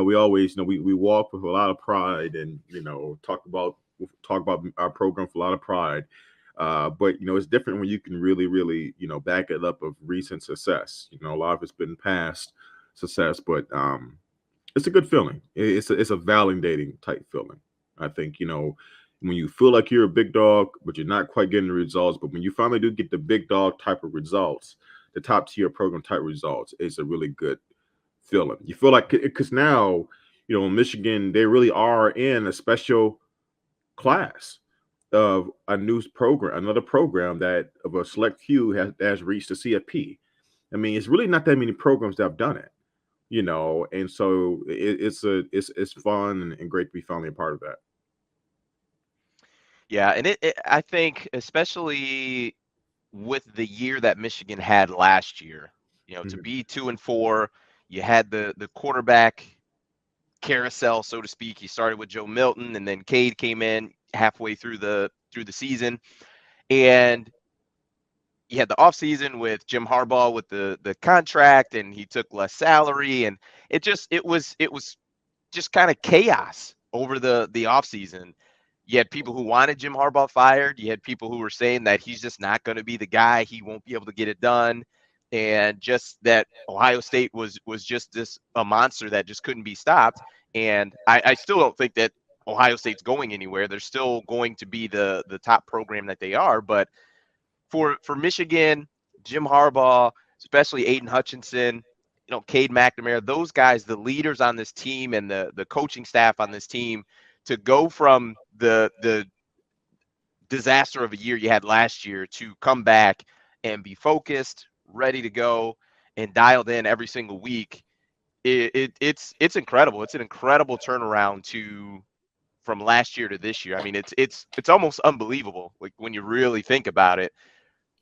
we always, we walk with a lot of pride, and talk about our program with a lot of pride. But it's different when you can really, really, back it up of recent success. A lot of it's been past success, but it's a good feeling. It's a validating type feeling. I think when you feel like you're a big dog, but you're not quite getting the results. But when you finally do get the big dog type of results, the top tier program type results, it's a really good feeling. You feel like, because now, in Michigan, they really are in a special class of a new program, another program that of a select few has reached the CFP. I mean, it's really not that many programs that have done it, and so it's fun and great to be finally a part of that. Yeah, and I think especially with the year that Michigan had last year, to Mhm. be 2-4, you had the quarterback carousel, so to speak. You started with Joe Milton, and then Cade came in halfway through the season, and you had the offseason with Jim Harbaugh with the contract, and he took less salary, and it was just kind of chaos over the offseason. You had people who wanted Jim Harbaugh fired. You had people who were saying that he's just not going to be the guy. He won't be able to get it done. And just that Ohio State was just a monster that just couldn't be stopped. And I still don't think that Ohio State's going anywhere. They're still going to be the top program that they are. But for Michigan, Jim Harbaugh, especially Aiden Hutchinson, Cade McNamara, those guys, the leaders on this team and the coaching staff on this team, to go from the disaster of a year you had last year to come back and be focused, ready to go, and dialed in every single week. It's incredible. It's an incredible turnaround from last year to this year. I mean, it's almost unbelievable, like when you really think about it,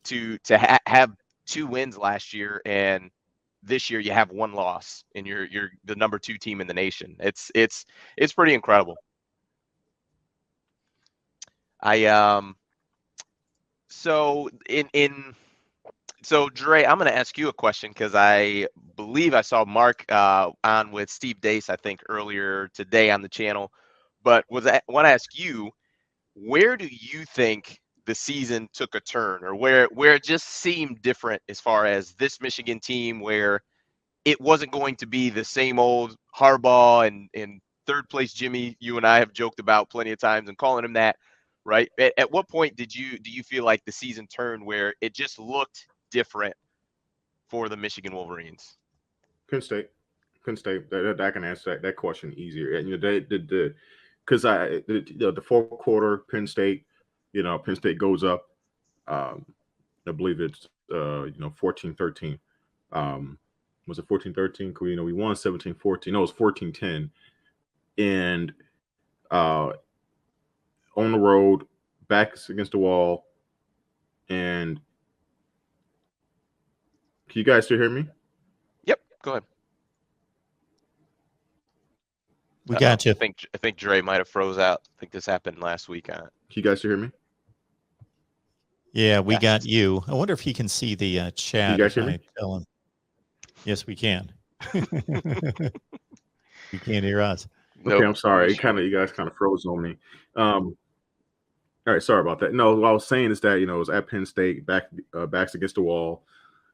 to have 2 wins last year, and this year you have 1 loss, and you're the number 2 team in the nation. It's pretty incredible. I so in so Dre, I'm going to ask you a question because I believe I saw Mark on with Steve Dace, I think, earlier today on the channel. But want to ask you, where do you think the season took a turn, or where it just seemed different as far as this Michigan team, where it wasn't going to be the same old Harbaugh and third place Jimmy you and I have joked about plenty of times and calling him that, right? At what point do you feel like the season turned where it just looked different for the Michigan Wolverines? Penn State, Penn State. I can answer that question easier. And they did because the fourth quarter, Penn State, Penn State goes up. Um, I believe it's 14-13. Um, was it 14-13? We won 17-14. No, it was 14-10. And uh, on the road, backs against the wall. And can you guys still hear me? Yep, go ahead. We Uh-oh. got you. I think Dre might have froze out. I think this happened last week. Can you guys still hear me? Yeah, we Yes. got you. I wonder if he can see the Can chat. you guys If hear me? I tell him. Yes, we can. You can't hear us. Okay, Nope. I'm sorry. Sure. You guys kind of froze on me. All right, sorry about that. No, what I was saying is that it was at Penn State, backs against the wall,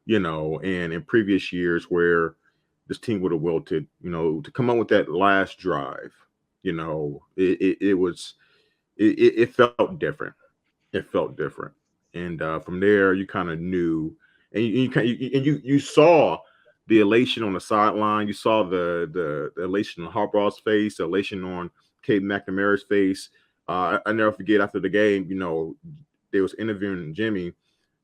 and in previous years where this team would have wilted, to come up with that last drive, it felt different. It felt different, and from there you kind of knew, and you saw the elation on the sideline. You saw the elation on Harbaugh's face, the elation on Cade McNamara's face. I never forget after the game, they was interviewing Jimmy,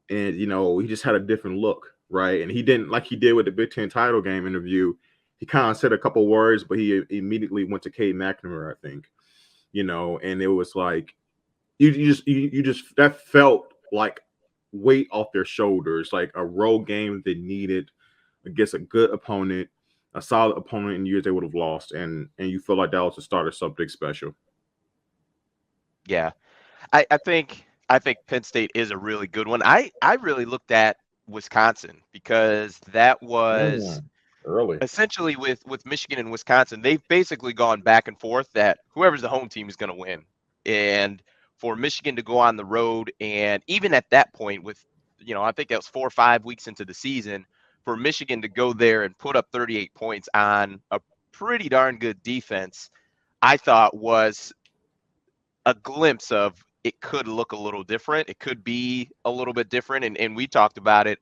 and he just had a different look, right? And he didn't, like he did with the Big Ten title game interview. He kind of said a couple words, but he immediately went to Cade McNamara, I think, and it was like you just that felt like weight off their shoulders, like a road game they needed against a good opponent, a solid opponent in years they would have lost, and you feel like that was the start of something special. Yeah. I think Penn State is a really good one. I really looked at Wisconsin because that was Mm. early. essentially with Michigan and Wisconsin, they've basically gone back and forth that whoever's the home team is going to win. And for Michigan to go on the road, and even at that point, with I think that was 4 or 5 weeks into the season, for Michigan to go there and put up 38 points on a pretty darn good defense, I thought was a glimpse of it could look a little different. It could be a little bit different, and we talked about it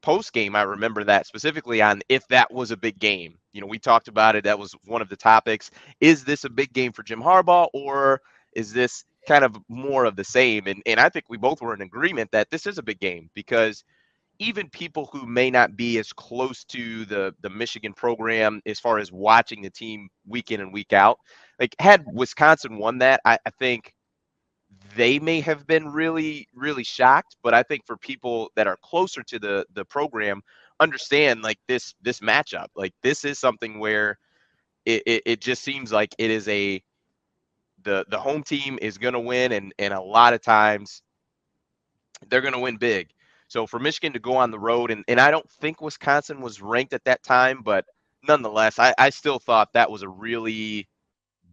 post game. I remember that specifically on if that was a big game. We talked about it. That was one of the topics. Is this a big game for Jim Harbaugh, or is this kind of more of the same? And I think we both were in agreement that this is a big game, because even people who may not be as close to the Michigan program as far as watching the team week in and week out, like had Wisconsin won that, I think they may have been really, really shocked. But I think for people that are closer to the program, understand like this matchup, like this is something where it just seems like it is the home team is going to win, and a lot of times they're going to win big. So for Michigan to go on the road, and I don't think Wisconsin was ranked at that time, but nonetheless, I still thought that was a really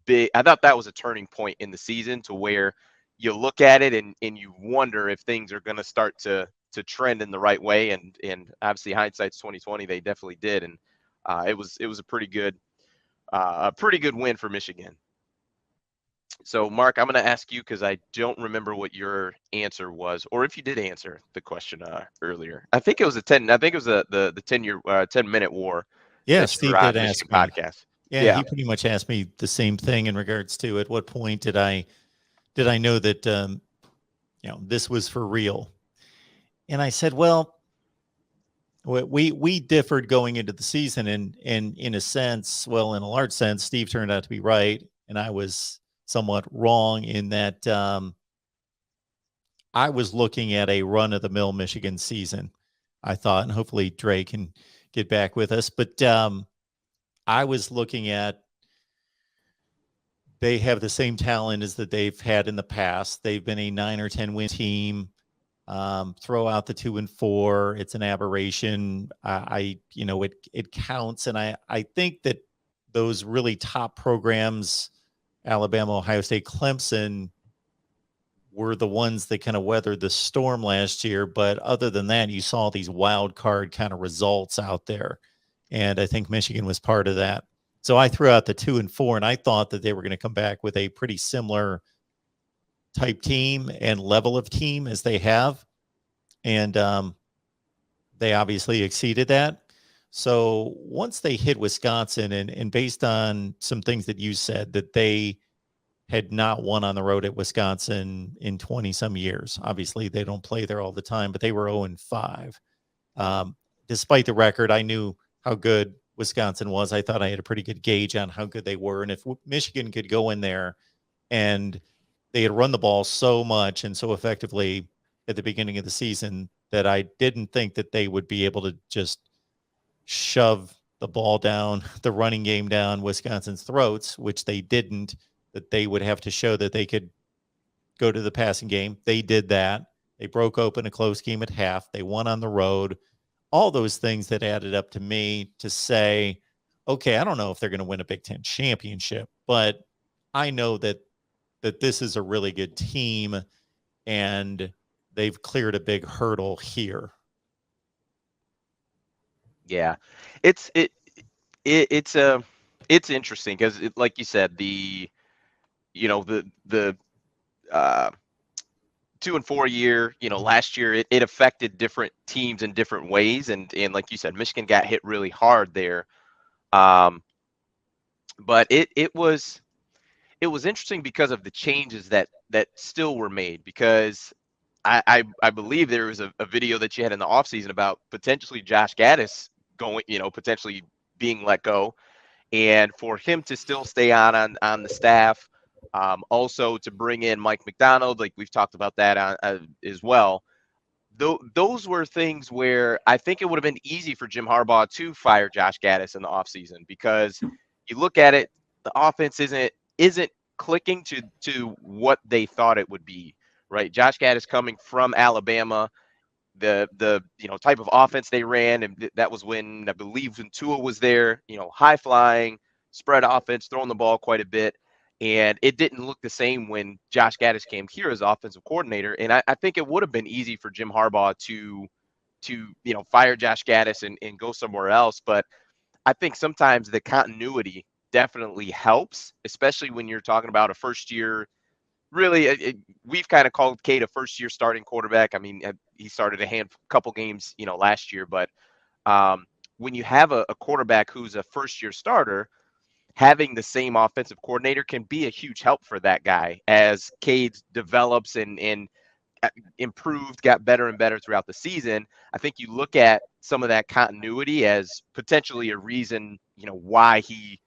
big, I thought that was a turning point in the season, to where you look at it and you wonder if things are going to start to trend in the right way. And obviously hindsight's 2020, they definitely did. And it was a pretty good win for Michigan. So, Mark, I'm going to ask you, because I don't remember what your answer was, or if you did answer the question earlier. I think it was the 10-minute war. Yeah, That you were Steve on did ask Michigan me. podcast. Yeah, he pretty much asked me the same thing in regards to at what point did I know that this was for real? And I said, well, we differed going into the season, and in a sense, well, in a large sense, Steve turned out to be right, and I was somewhat wrong in that I was looking at a run-of-the-mill Michigan season, I thought, and hopefully Dre can get back with us, but I was looking at, they have the same talent as that they've had in the past. They've been a 9 or 10 win team. Throw out the 2-4. It's an aberration. It counts. And I think that those really top programs, Alabama, Ohio State, Clemson, were the ones that kind of weathered the storm last year. But other than that, you saw these wild card kind of results out there. And I think Michigan was part of that. So I threw out the 2-4, and I thought that they were going to come back with a pretty similar type team and level of team as they have. And they obviously exceeded that. So once they hit Wisconsin, and based on some things that you said, that they had not won on the road at Wisconsin in 20 some years. Obviously they don't play there all the time, but they were 0-5. Despite the record, I knew how good Wisconsin was. I thought I had a pretty good gauge on how good they were. And if Michigan could go in there, and they had run the ball so much and so effectively at the beginning of the season, that I didn't think that they would be able to just shove the ball down, the running game down Wisconsin's throats, which they didn't, that they would have to show that they could go to the passing game. They did that. They broke open a close game at half. They won on the road. All those things that added up to me to say, okay, I don't know if they're going to win a Big Ten championship, but I know that this is a really good team, and they've cleared a big hurdle here. Yeah, it's interesting, because like you said, the 2-4 year, last year it affected different teams in different ways, and like you said, Michigan got hit really hard there. But it was interesting because of the changes that still were made, because I believe there was a video that you had in the offseason about potentially Josh Gaddis going, potentially being let go, and for him to still stay on the staff. Also to bring in Mike McDonald, like we've talked about that as well. Those were things where I think it would have been easy for Jim Harbaugh to fire Josh Gaddis in the offseason, because you look at it, the offense isn't clicking to what they thought it would be, right? Josh Gaddis coming from Alabama, the type of offense they ran, and that was when I believe when Tua was there. High flying, spread offense, throwing the ball quite a bit, and it didn't look the same when Josh Gaddis came here as offensive coordinator. And I think it would have been easy for Jim Harbaugh to fire Josh Gaddis and go somewhere else, but I think sometimes the continuity definitely helps, especially when you're talking about a first year. Really, we've kind of called Cade a first-year starting quarterback. I mean, he started a couple games, last year. But when you have a quarterback who's a first-year starter, having the same offensive coordinator can be a huge help for that guy as Cade develops and improved, got better and better throughout the season. I think you look at some of that continuity as potentially a reason, why he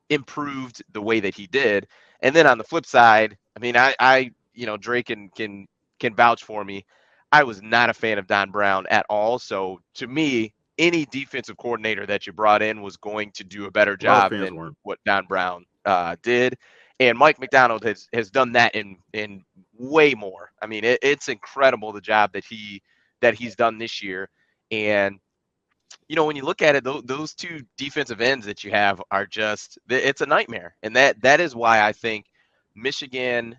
improved the way that he did. And then on the flip side, I mean, I Drake can vouch for me. I was not a fan of Don Brown at all. So to me, any defensive coordinator that you brought in was going to do a better job than what Don Brown did. And Mike McDonald has done that in way more. I mean, it's incredible the job that he's done this year. And when you look at it, those two defensive ends that you have are it's a nightmare. And that is why I think Michigan,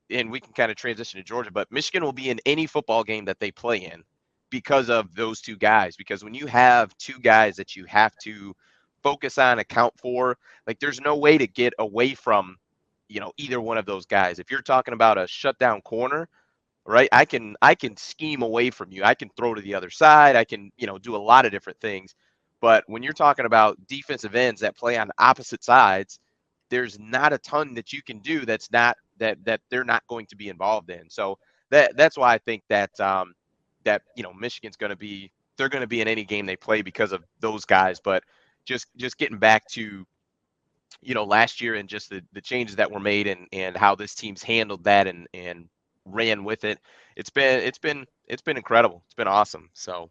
and we can kind of transition to Georgia, but Michigan will be in any football game that they play in because of those two guys. Because when you have two guys that you have to focus on, account for, like there's no way to get away from, either one of those guys. If you're talking about a shutdown corner, right? I can scheme away from you. I can throw to the other side. I can, do a lot of different things. But when you're talking about defensive ends that play on opposite sides, there's not a ton that you can do that's not that they're not going to be involved in. So that's why I think that Michigan's going to be in any game they play because of those guys. But just getting back to last year and just the changes that were made and how this team's handled that and ran with it. It's been incredible. It's been awesome. So